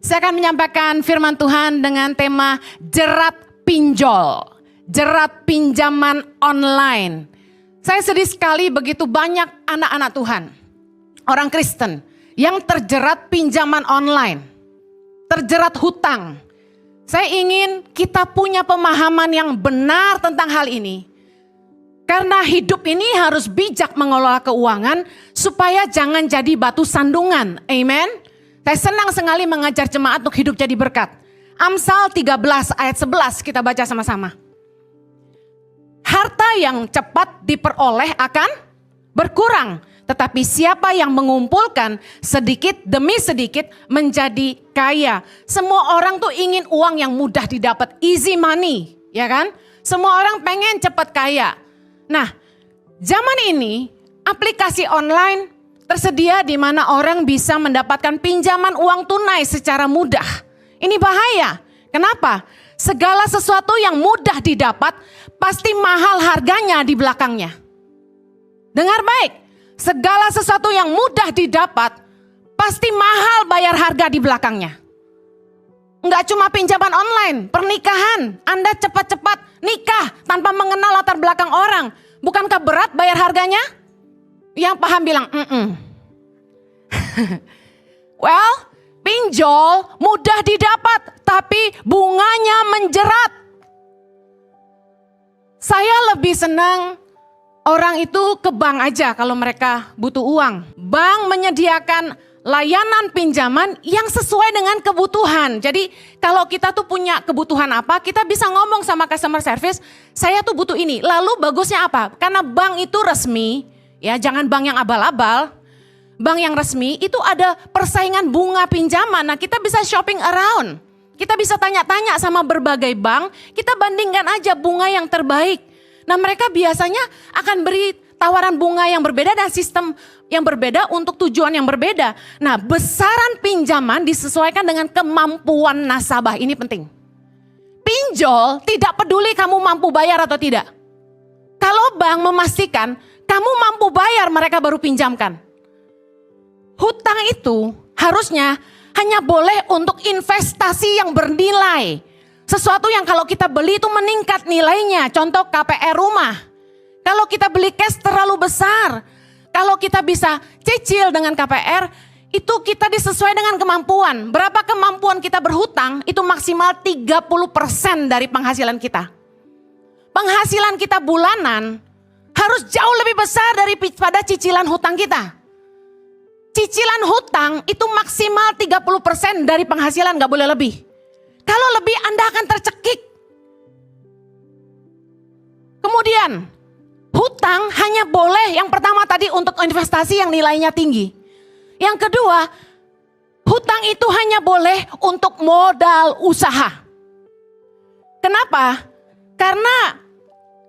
Saya akan menyampaikan firman Tuhan dengan tema jerat pinjol, jerat pinjaman online. Saya sedih sekali begitu banyak anak-anak Tuhan, orang Kristen yang terjerat pinjaman online, terjerat hutang. Saya ingin kita punya pemahaman yang benar tentang hal ini. Karena hidup ini harus bijak mengelola keuangan supaya jangan jadi batu sandungan. Amen. Saya senang sekali mengajar jemaat untuk hidup jadi berkat. Amsal 13 ayat 11 kita baca sama-sama. Harta yang cepat diperoleh akan berkurang. Tetapi siapa yang mengumpulkan sedikit demi sedikit menjadi kaya. Semua orang tuh ingin uang yang mudah didapat. Easy money, ya kan? Semua orang pengen cepat kaya. Nah, zaman ini aplikasi online tersedia di mana orang bisa mendapatkan pinjaman uang tunai secara mudah. Ini bahaya. Kenapa? Segala sesuatu yang mudah didapat pasti mahal harganya di belakangnya. Dengar baik, segala sesuatu yang mudah didapat pasti mahal bayar harga di belakangnya. Enggak cuma pinjaman online, pernikahan. Anda cepat-cepat nikah tanpa mengenal latar belakang orang. Bukankah berat bayar harganya? Yang paham bilang, Well, pinjol mudah didapat, tapi bunganya menjerat. Saya lebih senang orang itu ke bank aja kalau mereka butuh uang. Bank menyediakan layanan pinjaman yang sesuai dengan kebutuhan. Jadi kalau kita tuh punya kebutuhan apa, kita bisa ngomong sama customer service, saya tuh butuh ini. Lalu bagusnya apa? Karena bank itu resmi, ya jangan bank yang abal-abal. Bank yang resmi itu ada persaingan bunga pinjaman. Nah kita bisa shopping around. Kita bisa tanya-tanya sama berbagai bank, kita bandingkan aja bunga yang terbaik. Nah mereka biasanya akan beri tawaran bunga yang berbeda dan sistem yang berbeda untuk tujuan yang berbeda. Nah besaran pinjaman disesuaikan dengan kemampuan nasabah, ini penting. Pinjol tidak peduli kamu mampu bayar atau tidak. Kalau bank memastikan kamu mampu bayar mereka baru pinjamkan. Hutang itu harusnya hanya boleh untuk investasi yang bernilai. Sesuatu yang kalau kita beli itu meningkat nilainya. Contoh KPR rumah. Kalau kita beli cash terlalu besar. Kalau kita bisa cicil dengan KPR. Itu kita disesuai dengan kemampuan. Berapa kemampuan kita berhutang itu maksimal 30% dari penghasilan kita. Penghasilan kita bulanan harus jauh lebih besar daripada cicilan hutang kita. Cicilan hutang itu maksimal 30% dari penghasilan, gak boleh lebih. Kalau lebih Anda akan tercekik. Kemudian hutang hanya boleh yang pertama tadi untuk investasi yang nilainya tinggi. Yang kedua, hutang itu hanya boleh untuk modal usaha. Kenapa? Karena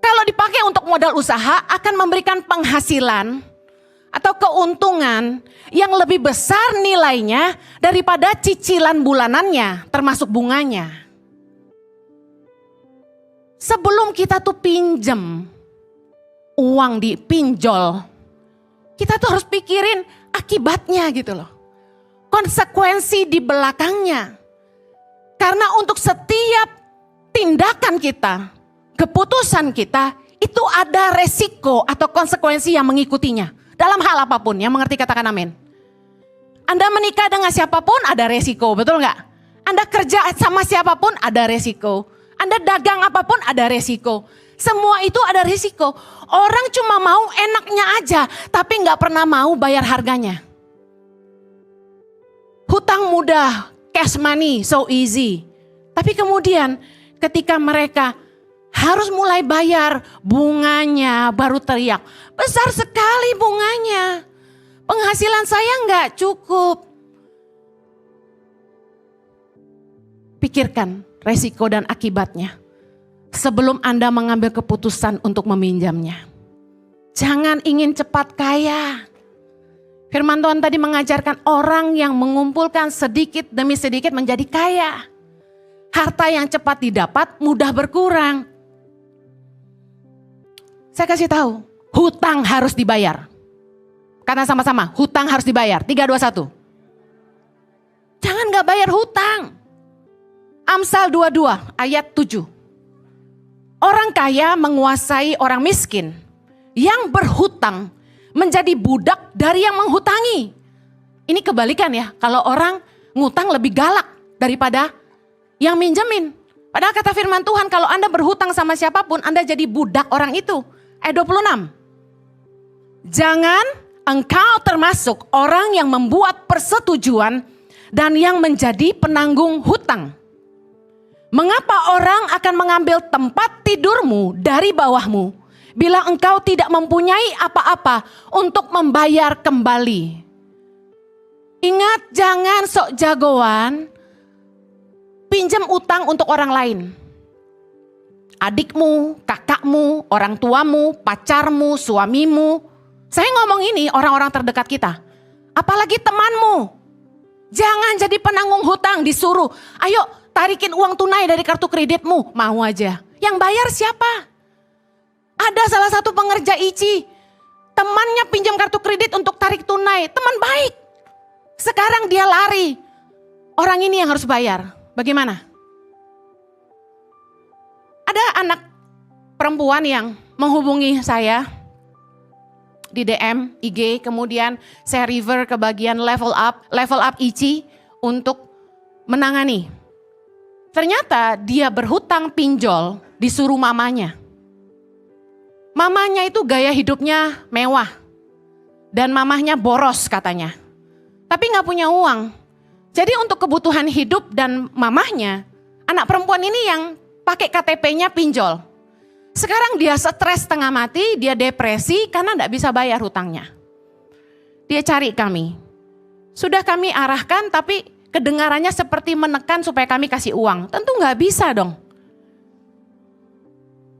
kalau dipakai untuk modal usaha akan memberikan penghasilan atau keuntungan yang lebih besar nilainya daripada cicilan bulanannya termasuk bunganya. Sebelum kita tuh pinjem uang di pinjol, kita tuh harus pikirin akibatnya gitu loh. Konsekuensi di belakangnya. Karena untuk setiap tindakan kita, keputusan kita itu ada resiko atau konsekuensi yang mengikutinya. Dalam hal apapun, yang mengerti katakan amin. Anda menikah dengan siapapun ada resiko, betul nggak? Anda kerja sama siapapun ada resiko. Anda dagang apapun ada resiko. Semua itu ada resiko. Orang cuma mau enaknya aja, tapi nggak pernah mau bayar harganya. Hutang mudah, cash money, so easy. Tapi kemudian ketika mereka harus mulai bayar bunganya baru teriak. Besar sekali bunganya. Penghasilan saya nggak cukup. Pikirkan resiko dan akibatnya. Sebelum Anda mengambil keputusan untuk meminjamnya. Jangan ingin cepat kaya. Firman Tuhan tadi mengajarkan orang yang mengumpulkan sedikit demi sedikit menjadi kaya. Harta yang cepat didapat mudah berkurang. Saya kasih tahu, hutang harus dibayar. Karena sama-sama, hutang harus dibayar. 3, 2, 1. Jangan nggak bayar hutang. Amsal 22 ayat 7. Orang kaya menguasai orang miskin. Yang berhutang menjadi budak dari yang menghutangi. Ini kebalikan ya, kalau orang ngutang lebih galak daripada yang minjemin. Padahal kata firman Tuhan, kalau Anda berhutang sama siapapun, Anda jadi budak orang itu. Ayat 26. Jangan engkau termasuk orang yang membuat persetujuan dan yang menjadi penanggung hutang. Mengapa orang akan mengambil tempat tidurmu dari bawahmu bila engkau tidak mempunyai apa-apa untuk membayar kembali? Ingat, jangan sok jagoan pinjam utang untuk orang lain. Adikmu, kakakmu, orang tuamu, pacarmu, suamimu. Saya ngomong ini orang-orang terdekat kita. Apalagi temanmu. Jangan jadi penanggung hutang, disuruh. Ayo tarikin uang tunai dari kartu kreditmu. Mau aja. Yang bayar siapa? Ada salah satu pengerja ICI. Temannya pinjam kartu kredit untuk tarik tunai. Teman baik. Sekarang dia lari. Orang ini yang harus bayar. Bagaimana? Ada anak perempuan yang menghubungi saya di DM, IG, kemudian saya refer ke bagian level up ICI untuk menangani. Ternyata dia berhutang pinjol disuruh mamanya. Mamanya itu gaya hidupnya mewah dan mamahnya boros katanya. Tapi gak punya uang. Jadi untuk kebutuhan hidup dan mamahnya, anak perempuan ini yang pakai KTP-nya pinjol. Sekarang dia stres setengah mati, dia depresi karena gak bisa bayar hutangnya. Dia cari kami. Sudah kami arahkan tapi kedengarannya seperti menekan supaya kami kasih uang. Tentu gak bisa dong.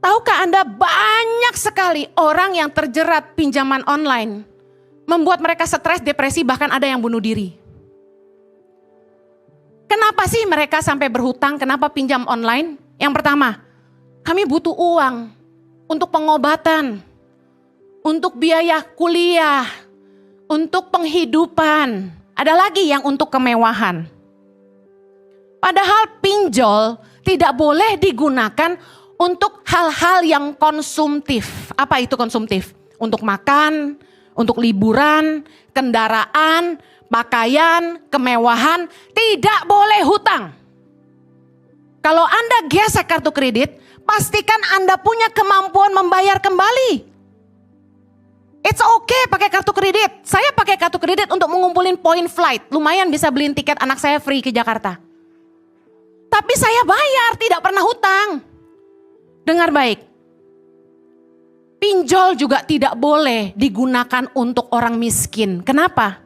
Tahukah Anda banyak sekali orang yang terjerat pinjaman online. Membuat mereka stres, depresi, bahkan ada yang bunuh diri. Kenapa sih mereka sampai berhutang? Kenapa pinjam online? Yang pertama, kami butuh uang untuk pengobatan, untuk biaya kuliah, untuk penghidupan. Ada lagi yang untuk kemewahan. Padahal pinjol tidak boleh digunakan untuk hal-hal yang konsumtif. Apa itu konsumtif? Untuk makan, untuk liburan, kendaraan, pakaian, kemewahan, tidak boleh hutang. Kalau Anda gesek kartu kredit, pastikan Anda punya kemampuan membayar kembali. It's okay pakai kartu kredit. Saya pakai kartu kredit untuk mengumpulin poin flight. Lumayan bisa beliin tiket anak saya free ke Jakarta. Tapi saya bayar, tidak pernah hutang. Dengar baik. Pinjol juga tidak boleh digunakan untuk orang miskin. Kenapa?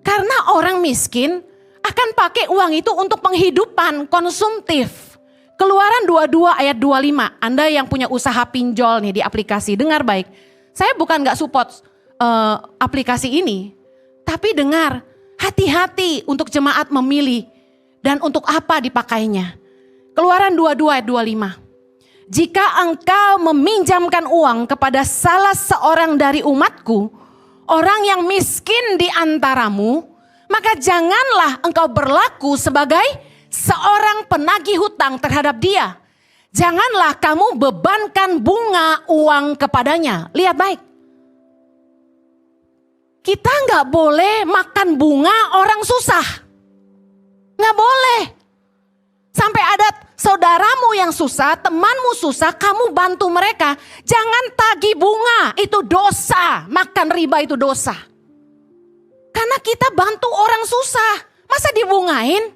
Karena orang miskin akan pakai uang itu untuk penghidupan konsumtif. Keluaran 22 ayat 25. Anda yang punya usaha pinjol nih di aplikasi, dengar baik. Saya bukan gak support aplikasi ini. Tapi dengar, hati-hati untuk jemaat memilih dan untuk apa dipakainya. Keluaran 22 ayat 25. Jika engkau meminjamkan uang kepada salah seorang dari umatku, orang yang miskin di antaramu, maka janganlah engkau berlaku sebagai seorang penagih hutang terhadap dia. Janganlah kamu bebankan bunga uang kepadanya. Lihat baik. Kita nggak boleh makan bunga orang susah. Nggak boleh. Sampai ada saudaramu yang susah, temanmu susah, kamu bantu mereka. Jangan tagih bunga, itu dosa. Makan riba itu dosa. Karena kita bantu orang susah, masa dibungain?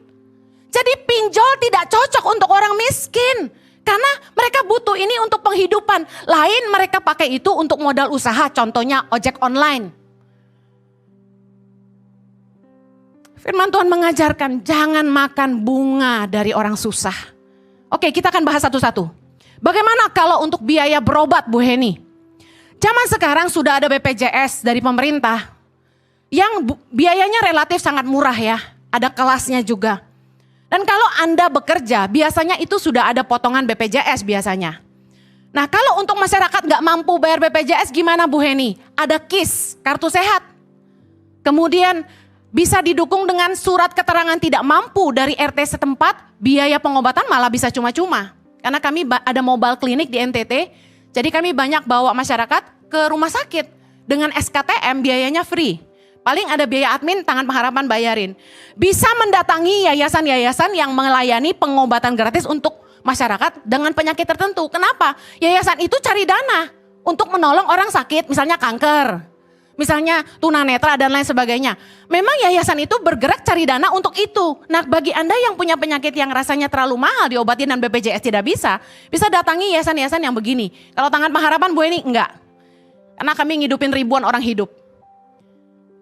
Jadi pinjol tidak cocok untuk orang miskin. Karena mereka butuh ini untuk penghidupan. Lain mereka pakai itu untuk modal usaha, contohnya ojek online. Firman Tuhan mengajarkan jangan makan bunga dari orang susah. Oke, kita akan bahas satu-satu. Bagaimana kalau untuk biaya berobat Bu Heni? Zaman sekarang sudah ada BPJS dari pemerintah yang biayanya relatif sangat murah ya. Ada kelasnya juga. Dan kalau Anda bekerja biasanya itu sudah ada potongan BPJS biasanya. Nah kalau untuk masyarakat gak mampu bayar BPJS gimana Bu Heni? Ada KIS, kartu sehat. Kemudian bisa didukung dengan surat keterangan tidak mampu dari RT setempat, biaya pengobatan malah bisa cuma-cuma. Karena kami ada mobile klinik di NTT, jadi kami banyak bawa masyarakat ke rumah sakit. Dengan SKTM biayanya free. Paling ada biaya admin, Tangan Pengharapan bayarin. Bisa mendatangi yayasan-yayasan yang melayani pengobatan gratis untuk masyarakat dengan penyakit tertentu. Kenapa? Yayasan itu cari dana untuk menolong orang sakit, misalnya kanker, misalnya tunanetra dan lain sebagainya. Memang yayasan itu bergerak cari dana untuk itu. Nah, bagi Anda yang punya penyakit yang rasanya terlalu mahal diobatin dan BPJS tidak bisa datangi yayasan-yayasan yang begini. Kalau Tangan Pengharapan Bu Eni enggak. Karena kami ngidupin ribuan orang hidup.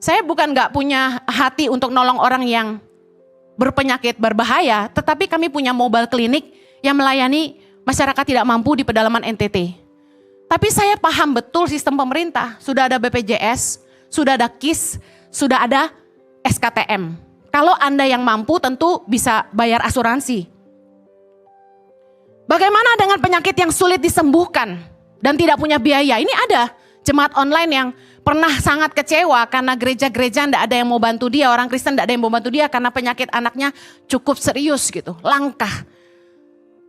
Saya bukan nggak punya hati untuk nolong orang yang berpenyakit berbahaya, tetapi kami punya mobile klinik yang melayani masyarakat tidak mampu di pedalaman NTT. Tapi saya paham betul sistem pemerintah, sudah ada BPJS, sudah ada KIS, sudah ada SKTM. Kalau Anda yang mampu tentu bisa bayar asuransi. Bagaimana dengan penyakit yang sulit disembuhkan dan tidak punya biaya? Ini ada jemaat online yang pernah sangat kecewa karena gereja-gereja tidak ada yang mau bantu dia, orang Kristen tidak ada yang mau bantu dia karena penyakit anaknya cukup serius gitu, langka.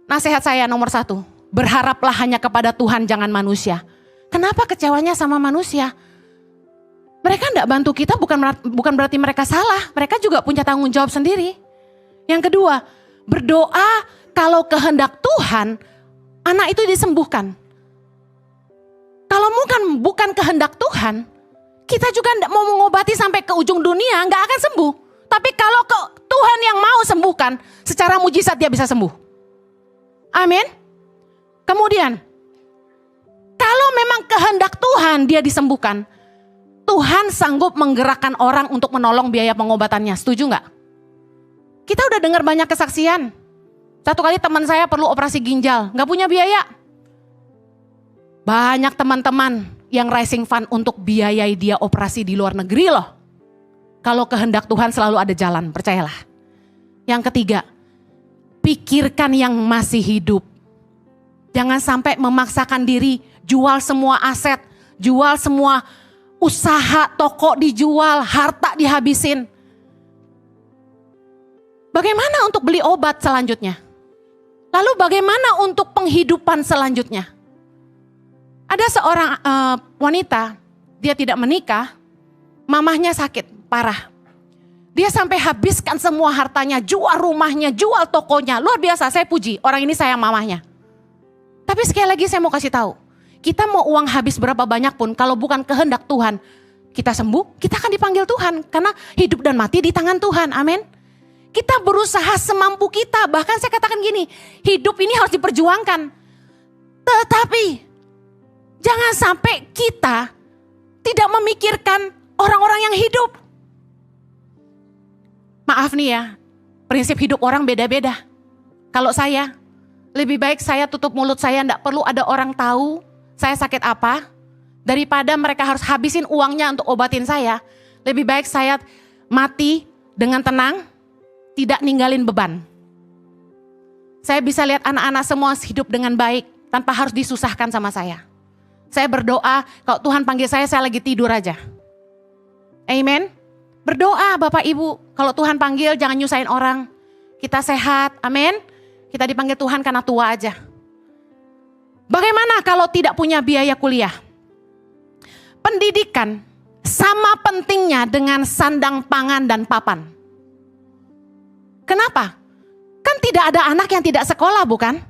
Nasihat saya nomor 1, berharaplah hanya kepada Tuhan, jangan manusia. Kenapa kecewanya sama manusia? Mereka tidak bantu kita bukan berarti mereka salah, mereka juga punya tanggung jawab sendiri. Yang kedua, berdoa kalau kehendak Tuhan, anak itu disembuhkan. Kalau bukan kehendak Tuhan, kita juga tidak mau mengobati sampai ke ujung dunia, nggak akan sembuh. Tapi kalau Tuhan yang mau sembuhkan, secara mujizat dia bisa sembuh. Amin. Kemudian, kalau memang kehendak Tuhan dia disembuhkan, Tuhan sanggup menggerakkan orang untuk menolong biaya pengobatannya. Setuju nggak? Kita udah dengar banyak kesaksian. Satu kali teman saya perlu operasi ginjal, nggak punya biaya. Banyak teman-teman yang raising fund untuk biayai dia operasi di luar negeri loh. Kalau kehendak Tuhan selalu ada jalan, percayalah. Yang ketiga, pikirkan yang masih hidup. Jangan sampai memaksakan diri, jual semua aset, jual semua usaha, toko dijual, harta dihabisin. Bagaimana untuk beli obat selanjutnya? Lalu bagaimana untuk penghidupan selanjutnya? Ada seorang wanita, dia tidak menikah, mamahnya sakit parah. Dia sampai habiskan semua hartanya, jual rumahnya, jual tokonya. Luar biasa, saya puji, orang ini sayang mamahnya. Tapi sekali lagi saya mau kasih tahu, kita mau uang habis berapa banyak pun, kalau bukan kehendak Tuhan, kita sembuh, kita akan dipanggil Tuhan. Karena hidup dan mati di tangan Tuhan, amin. Kita berusaha semampu kita, bahkan saya katakan gini, hidup ini harus diperjuangkan. Tetapi jangan sampai kita tidak memikirkan orang-orang yang hidup. Maaf nih ya, prinsip hidup orang beda-beda. Kalau saya, lebih baik saya tutup mulut saya, tidak perlu ada orang tahu saya sakit apa. Daripada mereka harus habisin uangnya untuk obatin saya. Lebih baik saya mati dengan tenang, tidak ninggalin beban. Saya bisa lihat anak-anak semua hidup dengan baik, tanpa harus disusahkan sama saya. Saya berdoa, kalau Tuhan panggil saya lagi tidur aja. Amen. Berdoa Bapak Ibu, kalau Tuhan panggil jangan nyusahin orang. Kita sehat, amin. Kita dipanggil Tuhan karena tua aja. Bagaimana kalau tidak punya biaya kuliah? Pendidikan sama pentingnya dengan sandang pangan dan papan. Kenapa? Kan tidak ada anak yang tidak sekolah bukan?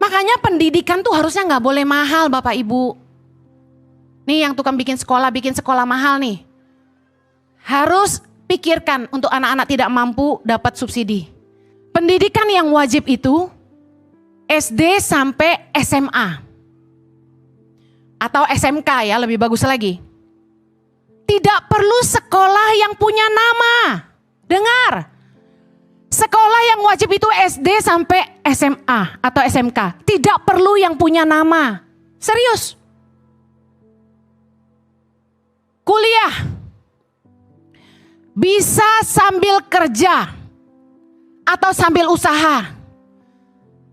Makanya pendidikan tuh harusnya nggak boleh mahal Bapak Ibu. Nih yang tukang bikin sekolah mahal nih. Harus pikirkan untuk anak-anak tidak mampu dapat subsidi. Pendidikan yang wajib itu SD sampai SMA. Atau SMK ya, lebih bagus lagi. Tidak perlu sekolah yang punya nama. Dengar. Sekolah yang wajib itu SD sampai SMA atau SMK. Tidak perlu yang punya nama. Serius. Kuliah. Bisa sambil kerja. Atau sambil usaha.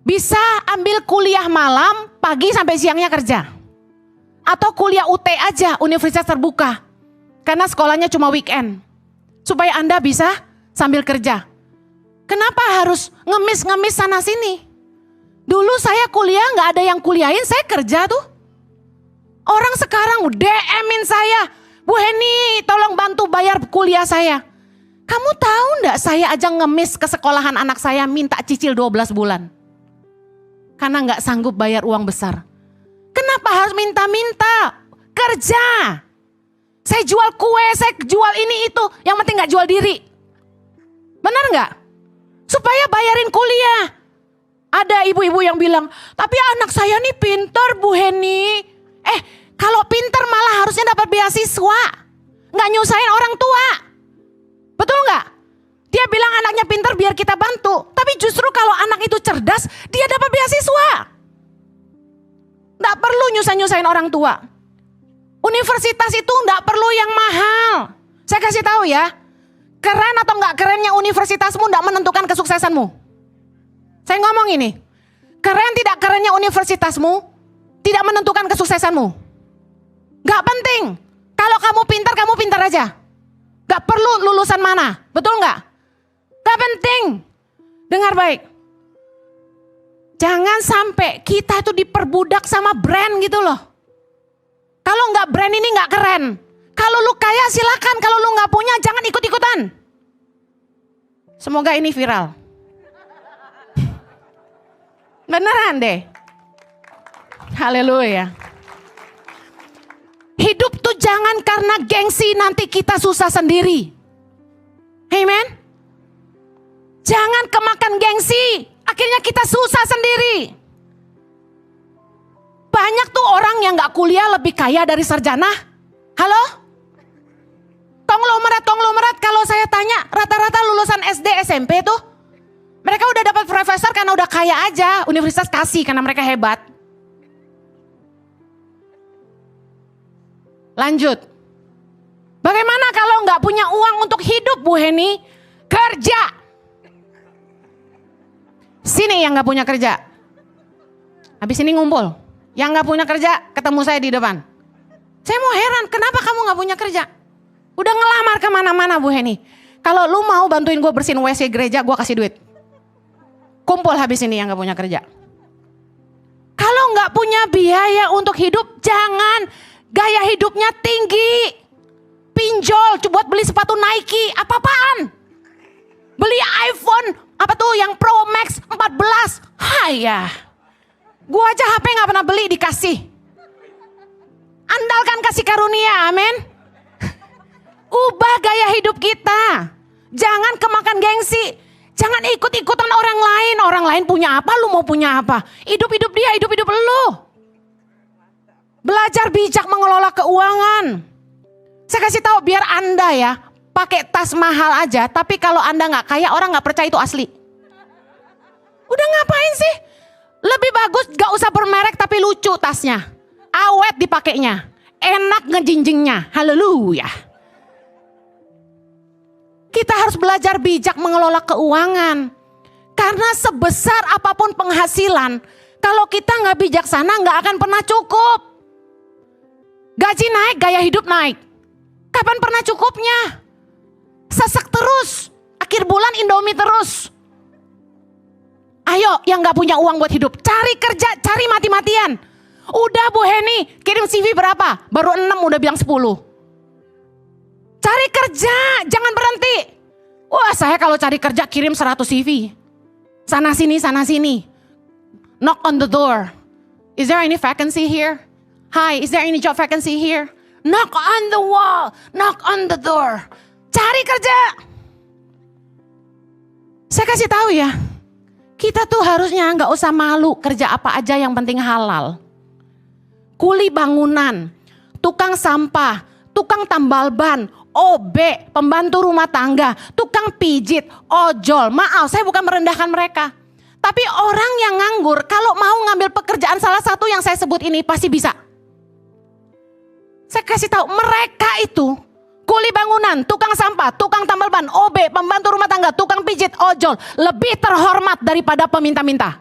Bisa ambil kuliah malam, pagi sampai siangnya kerja. Atau kuliah UT aja, universitas terbuka. Karena sekolahnya cuma weekend. supaya Anda bisa sambil kerja. Kenapa harus ngemis-ngemis sana sini? Dulu saya kuliah gak ada yang kuliahin, saya kerja tuh. Orang sekarang DM-in saya, Bu Heni tolong bantu bayar kuliah saya. Kamu tahu gak saya aja ngemis ke sekolahan anak saya minta cicil 12 bulan. Karena gak sanggup bayar uang besar. Kenapa harus minta-minta? Kerja. Saya jual kue, saya jual ini itu. Yang penting gak jual diri. Benar gak? Supaya bayarin kuliah. Ada ibu-ibu yang bilang, tapi anak saya nih pintar Bu Heni. Kalau pintar malah harusnya dapat beasiswa. Gak nyusahin orang tua. Betul gak? Dia bilang anaknya pintar biar kita bantu. Tapi justru kalau anak itu cerdas, dia dapat beasiswa. Gak perlu nyusahin orang tua. Universitas itu gak perlu yang mahal. Saya kasih tahu ya. Keren atau gak kerennya universitasmu gak menentukan kesuksesanmu. Saya ngomong ini. Keren tidak kerennya universitasmu tidak menentukan kesuksesanmu. Gak penting. Kalau kamu pintar aja. Gak perlu lulusan mana. Betul gak? Gak penting. Dengar baik. Jangan sampai kita itu diperbudak sama brand gitu loh. Kalau gak brand ini gak keren. Kalau lu kaya silakan. Kalau lu gak punya jangan ikut-ikutan. Semoga ini viral. Beneran deh. Haleluya. Hidup tuh jangan karena gengsi nanti kita susah sendiri. Amen. Jangan kemakan gengsi, akhirnya kita susah sendiri. Banyak tuh orang yang gak kuliah lebih kaya dari sarjana. Halo? Konglomerat kalau saya tanya rata-rata lulusan SD SMP tuh mereka udah dapat profesor karena udah kaya aja. Universitas kasih karena mereka hebat. Lanjut. Bagaimana kalau nggak punya uang untuk hidup Bu Heni? Kerja. Sini yang nggak punya kerja. Habis ini ngumpul. Yang nggak punya kerja ketemu saya di depan. Saya mau heran kenapa kamu nggak punya kerja? Udah ngelamar kemana-mana Bu Heni. Kalau lu mau bantuin gue bersihin WC gereja gue kasih duit. Kumpul habis ini yang nggak punya kerja. Kalau nggak punya biaya untuk hidup jangan. Gaya hidupnya tinggi. Pinjol buat beli sepatu Nike. Apa-apaan? Beli iPhone. Apa tuh yang Pro Max 14. Hayah. Gua aja HP gak pernah beli dikasih. Andalkan kasih karunia. Amin. Ubah gaya hidup kita. Jangan kemakan gengsi. Jangan ikut-ikutan orang lain. Orang lain punya apa lu mau punya apa. Hidup-hidup dia hidup-hidup lu. Belajar bijak mengelola keuangan. Saya kasih tahu biar Anda ya pakai tas mahal aja, tapi kalau Anda nggak kaya orang nggak percaya itu asli. Udah ngapain sih? Lebih bagus gak usah bermerek tapi lucu tasnya, awet dipakainya, enak ngejinjingnya. Haleluya. Kita harus belajar bijak mengelola keuangan, karena sebesar apapun penghasilan, kalau kita nggak bijaksana nggak akan pernah cukup. Gaji naik, gaya hidup naik. Kapan pernah cukupnya? Sesek terus. Akhir bulan Indomie terus. Ayo yang gak punya uang buat hidup. Cari kerja, cari mati-matian. Udah Bu Heni, kirim CV berapa? Baru 6 udah bilang 10. Cari kerja, jangan berhenti. Wah saya kalau cari kerja kirim 100 CV. Sana sini. Knock on the door. Is there any vacancy here? Hi, is there any job vacancy here? Knock on the wall, knock on the door. Cari kerja. Saya kasih tahu ya, kita tuh harusnya nggak usah malu kerja apa aja yang penting halal. Kuli bangunan, tukang sampah, tukang tambal ban, OB, pembantu rumah tangga, tukang pijit, ojol. Maaf, saya bukan merendahkan mereka. Tapi orang yang nganggur kalau mau ngambil pekerjaan salah satu yang saya sebut ini pasti bisa. Saya kasih tahu mereka itu kuli bangunan, tukang sampah, tukang tambal ban, OB, pembantu rumah tangga, tukang pijit, ojol lebih terhormat daripada peminta-minta.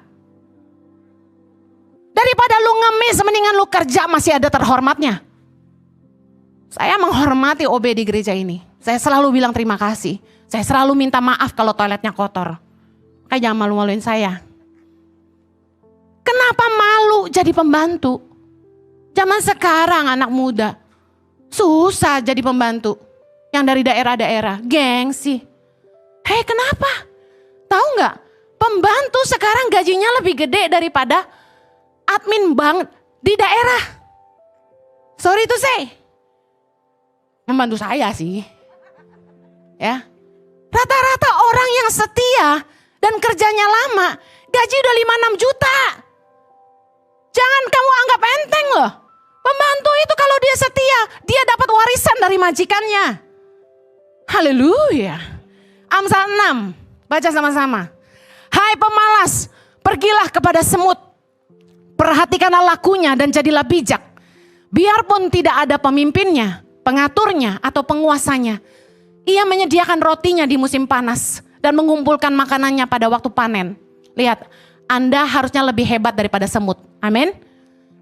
Daripada lu ngemis mendingan lu kerja masih ada terhormatnya. Saya menghormati OB di gereja ini. Saya selalu bilang terima kasih. Saya selalu minta maaf kalau toiletnya kotor. Kayak jangan malu-maluin saya. Kenapa malu jadi pembantu? Zaman sekarang anak muda susah jadi pembantu. Yang dari daerah-daerah, gengsi. Hei, kenapa? Tahu nggak? Pembantu sekarang gajinya lebih gede daripada admin bank di daerah. Sorry to say. Membantu saya sih. Ya. Rata-rata orang yang setia dan kerjanya lama, gaji udah 5-6 juta. Jangan kamu anggap enteng loh. Pembantu itu kalau dia setia, dia dapat warisan dari majikannya. Haleluya. Amsal 6, baca sama-sama. Hai pemalas, pergilah kepada semut. Perhatikanlah lakunya dan jadilah bijak. Biarpun tidak ada pemimpinnya, pengaturnya atau penguasanya, ia menyediakan rotinya di musim panas dan mengumpulkan makanannya pada waktu panen. Lihat, Anda harusnya lebih hebat daripada semut. Amin.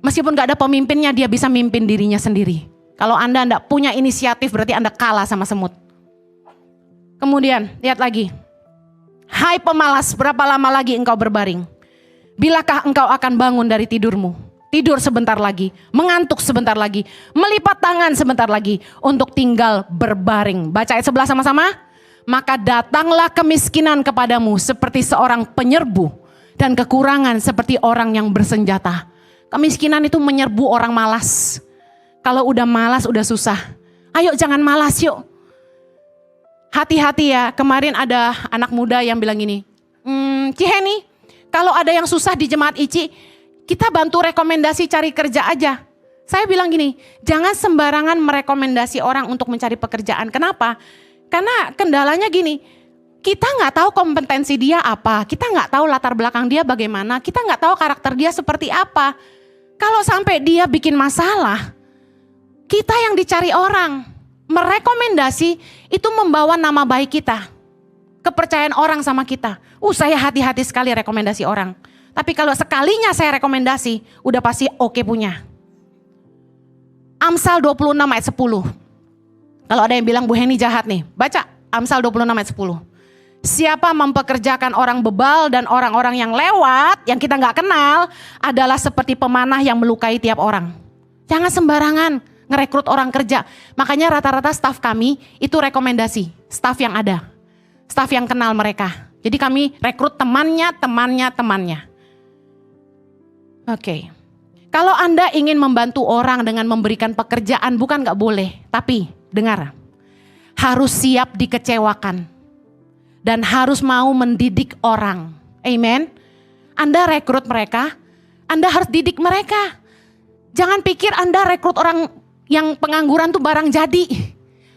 Meskipun gak ada pemimpinnya, dia bisa mimpin dirinya sendiri. Kalau Anda tidak punya inisiatif, berarti Anda kalah sama semut. Kemudian, lihat lagi. Hai pemalas, berapa lama lagi engkau berbaring? Bilakah engkau akan bangun dari tidurmu? Tidur sebentar lagi, mengantuk sebentar lagi, melipat tangan sebentar lagi untuk tinggal berbaring. Baca ayat 11 sama-sama. Maka datanglah kemiskinan kepadamu seperti seorang penyerbu dan kekurangan seperti orang yang bersenjata. Kemiskinan itu menyerbu orang malas. Kalau udah malas, udah susah. Ayo jangan malas yuk. Hati-hati ya, kemarin ada anak muda yang bilang gini, Ciheni, kalau ada yang susah di jemaat ICI, kita bantu rekomendasi cari kerja aja. Saya bilang gini, jangan sembarangan merekomendasi orang untuk mencari pekerjaan. Kenapa? Karena kendalanya gini, kita nggak tahu kompetensi dia apa, kita nggak tahu latar belakang dia bagaimana, kita nggak tahu karakter dia seperti apa. Kalau sampai dia bikin masalah, kita yang dicari orang. Merekomendasi itu membawa nama baik kita. Kepercayaan orang sama kita. Saya hati-hati sekali rekomendasi orang. Tapi kalau sekalinya saya rekomendasi, udah pasti oke punya. Amsal 26 ayat 10. Kalau ada yang bilang Bu Heni jahat nih, baca Amsal 26 ayat 10. Siapa mempekerjakan orang bebal dan orang-orang yang lewat, yang kita gak kenal, adalah seperti pemanah yang melukai tiap orang. Jangan sembarangan ngerekrut orang kerja. Makanya rata-rata staf kami itu rekomendasi, staf yang ada. Staf yang kenal mereka. Jadi kami rekrut temannya. Oke. Kalau Anda ingin membantu orang dengan memberikan pekerjaan, bukan gak boleh. Tapi dengar, harus siap dikecewakan. Dan harus mau mendidik orang. Amen. Anda rekrut mereka, Anda harus didik mereka. Jangan pikir Anda rekrut orang yang pengangguran tuh barang jadi.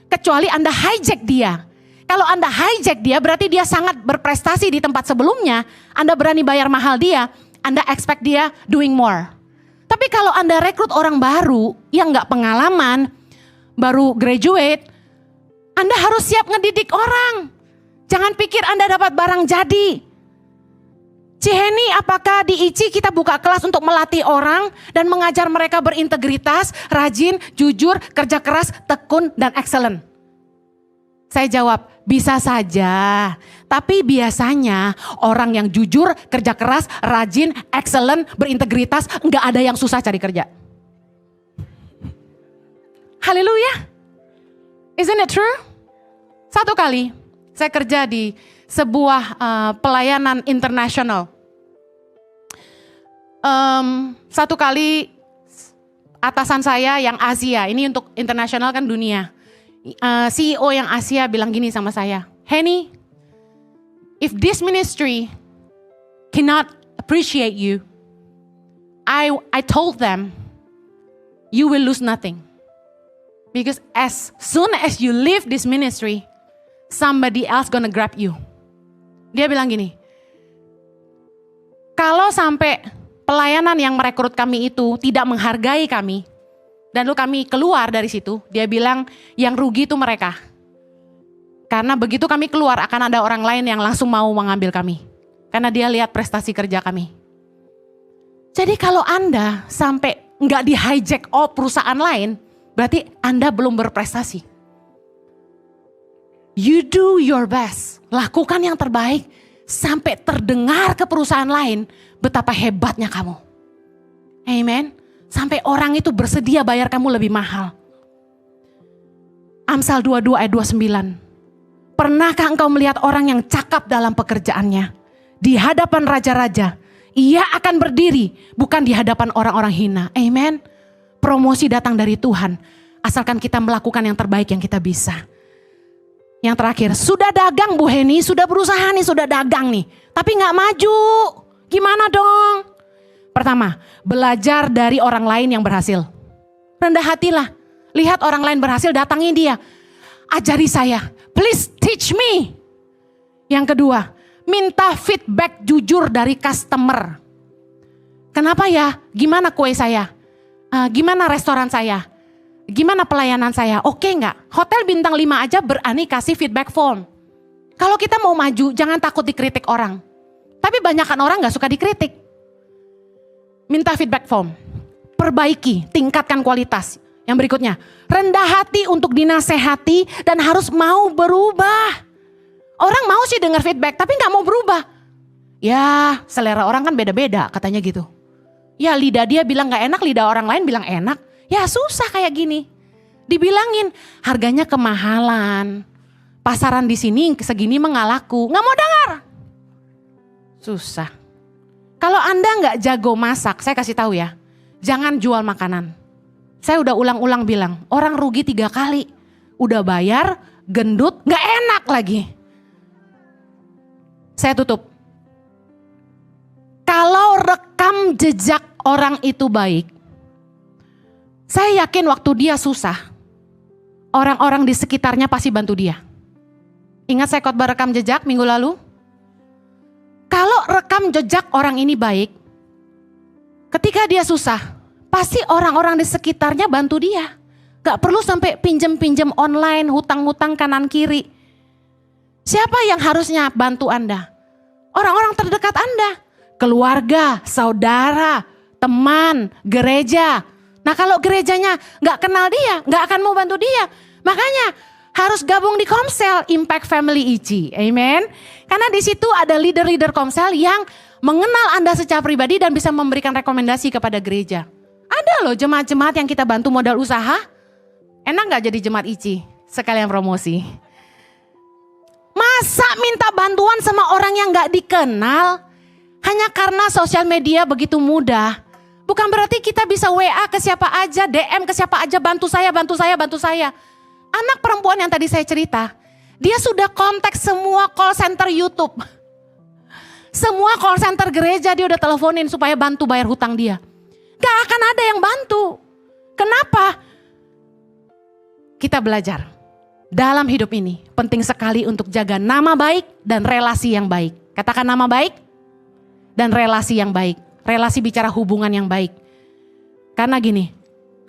Kecuali Anda hijack dia. Kalau Anda hijack dia berarti dia sangat berprestasi di tempat sebelumnya. Anda berani bayar mahal dia. Anda expect dia doing more. Tapi kalau Anda rekrut orang baru yang gak pengalaman, baru graduate, Anda harus siap ngedidik orang. Jangan pikir Anda dapat barang jadi. Ciheni, apakah di ICI kita buka kelas untuk melatih orang dan mengajar mereka berintegritas, rajin, jujur, kerja keras, tekun, dan excellent? Saya jawab, bisa saja. Tapi biasanya orang yang jujur, kerja keras, rajin, excellent, berintegritas, enggak ada yang susah cari kerja. Haleluya. Isn't it true? Satu kali saya kerja di sebuah pelayanan internasional. Satu kali atasan saya yang Asia, ini untuk internasional kan dunia. CEO yang Asia bilang gini sama saya, Heni, if this ministry cannot appreciate you, I told them, you will lose nothing. Because as soon as you leave this ministry, somebody else gonna grab you. Dia bilang gini, kalau sampai pelayanan yang merekrut kami itu tidak menghargai kami, dan lalu kami keluar dari situ, dia bilang yang rugi itu mereka. Karena begitu kami keluar akan ada orang lain yang langsung mau mengambil kami. Karena dia lihat prestasi kerja kami. Jadi kalau Anda sampai nggak di hijack perusahaan lain, berarti Anda belum berprestasi. You do your best. Lakukan yang terbaik sampai terdengar ke perusahaan lain betapa hebatnya kamu. Amen. Sampai orang itu bersedia bayar kamu lebih mahal. Amsal 22 ayat 29. Pernahkah engkau melihat orang yang cakap dalam pekerjaannya? Di hadapan raja-raja, ia akan berdiri, bukan di hadapan orang-orang hina. Amen. Promosi datang dari Tuhan, asalkan kita melakukan yang terbaik yang kita bisa. Yang terakhir, sudah dagang Bu Heni, sudah berusaha nih, sudah dagang nih. Tapi gak maju, gimana dong? Pertama, belajar dari orang lain yang berhasil. Rendah hatilah, lihat orang lain berhasil, datangi dia. Ajari saya, please teach me. Yang kedua, minta feedback jujur dari customer. Kenapa ya? Gimana kue saya? Gimana restoran saya? Gimana pelayanan saya? Oke nggak? Hotel bintang 5 aja berani kasih feedback form. Kalau kita mau maju, jangan takut dikritik orang. Tapi banyakkan orang nggak suka dikritik. Minta feedback form. Perbaiki, tingkatkan kualitas. Yang berikutnya, rendah hati untuk dinasehati dan harus mau berubah. Orang mau sih dengar feedback, tapi nggak mau berubah. Ya, selera orang kan beda-beda, katanya gitu. Ya, lidah dia bilang nggak enak, lidah orang lain bilang enak. Ya susah kayak gini. Dibilangin harganya kemahalan. Pasaran di sini segini mah nggak laku. Nggak mau dengar. Susah. Kalau Anda nggak jago masak, saya kasih tahu ya. Jangan jual makanan. Saya udah ulang-ulang bilang, orang rugi 3 kali. Udah bayar, gendut, nggak enak lagi. Saya tutup. Kalau rekam jejak orang itu baik, saya yakin waktu dia susah, orang-orang di sekitarnya pasti bantu dia. Ingat saya khotbah rekam jejak minggu lalu? Kalau rekam jejak orang ini baik, ketika dia susah, pasti orang-orang di sekitarnya bantu dia. Gak perlu sampai pinjem-pinjem online, hutang-hutang kanan kiri. Siapa yang harusnya bantu Anda? Orang-orang terdekat Anda. Keluarga, saudara, teman, gereja. Nah kalau gerejanya gak kenal dia, gak akan mau bantu dia. Makanya harus gabung di Komsel Impact Family ICI. Amen. Karena di situ ada leader-leader Komsel yang mengenal Anda secara pribadi dan bisa memberikan rekomendasi kepada gereja. Ada loh jemaat-jemaat yang kita bantu modal usaha. Enak gak jadi jemaat ICI? Sekalian promosi. Masa minta bantuan sama orang yang gak dikenal? Hanya karena sosial media begitu mudah. Bukan berarti kita bisa WA ke siapa aja, DM ke siapa aja, bantu saya, bantu saya, bantu saya. Anak perempuan yang tadi saya cerita, dia sudah kontak semua call center YouTube. Semua call center gereja dia udah teleponin supaya bantu bayar hutang dia. Gak akan ada yang bantu. Kenapa? Kita belajar. Dalam hidup ini penting sekali untuk jaga nama baik dan relasi yang baik. Katakan nama baik dan relasi yang baik. Relasi bicara hubungan yang baik. Karena gini,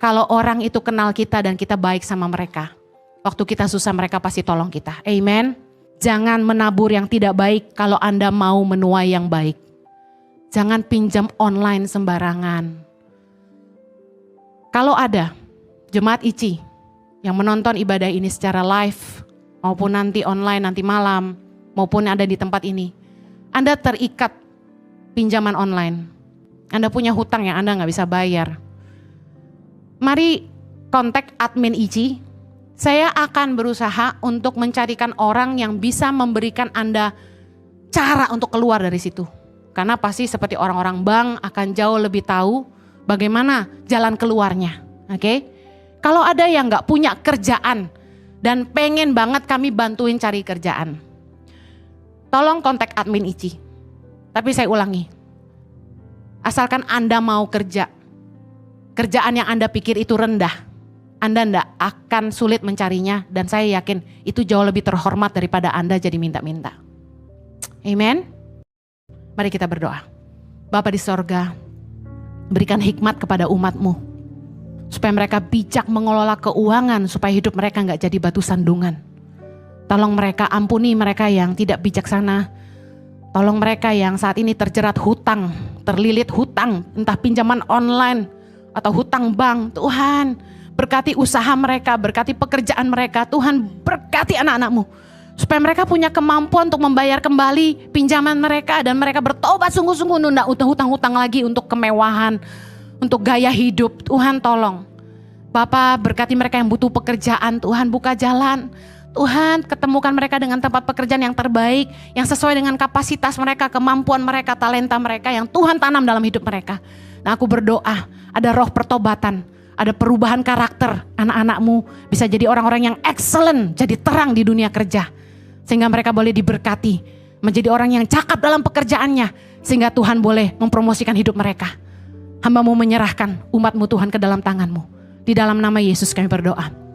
kalau orang itu kenal kita dan kita baik sama mereka, waktu kita susah mereka pasti tolong kita. Amen. Jangan menabur yang tidak baik kalau Anda mau menuai yang baik. Jangan pinjam online sembarangan. Kalau ada jemaat ICI yang menonton ibadah ini secara live maupun nanti online, nanti malam maupun ada di tempat ini, Anda terikat pinjaman online, Anda punya hutang yang Anda gak bisa bayar, mari kontak admin ICI. Saya akan berusaha untuk mencarikan orang yang bisa memberikan Anda cara untuk keluar dari situ. Karena pasti seperti orang-orang bank akan jauh lebih tahu bagaimana jalan keluarnya. Oke? Kalau ada yang gak punya kerjaan dan pengen banget kami bantuin cari kerjaan, tolong kontak admin ICI. Tapi saya ulangi, asalkan Anda mau kerja, kerjaan yang Anda pikir itu rendah, Anda tidak akan sulit mencarinya, dan saya yakin itu jauh lebih terhormat daripada Anda jadi minta-minta. Amen. Mari kita berdoa. Bapa di sorga, berikan hikmat kepada umat-Mu, supaya mereka bijak mengelola keuangan, supaya hidup mereka gak jadi batu sandungan. Tolong mereka, ampuni mereka yang tidak bijaksana. Tolong mereka yang saat ini terjerat hutang, terlilit hutang, entah pinjaman online atau hutang bank. Tuhan, berkati usaha mereka, berkati pekerjaan mereka. Tuhan, berkati anak-anak-Mu. Supaya mereka punya kemampuan untuk membayar kembali pinjaman mereka. Dan mereka bertobat sungguh-sungguh, nunda hutang-hutang lagi untuk kemewahan, untuk gaya hidup. Tuhan tolong. Bapa, berkati mereka yang butuh pekerjaan. Tuhan buka jalan. Tuhan ketemukan mereka dengan tempat pekerjaan yang terbaik, yang sesuai dengan kapasitas mereka, kemampuan mereka, talenta mereka yang Tuhan tanam dalam hidup mereka. Nah, aku berdoa ada roh pertobatan, ada perubahan karakter anak-anakmu bisa jadi orang-orang yang excellent, jadi terang di dunia kerja. Sehingga mereka boleh diberkati, menjadi orang yang cakap dalam pekerjaannya. Sehingga Tuhan boleh mempromosikan hidup mereka. Hamba-Mu menyerahkan umat-Mu Tuhan ke dalam tangan-Mu. Di dalam nama Yesus kami berdoa.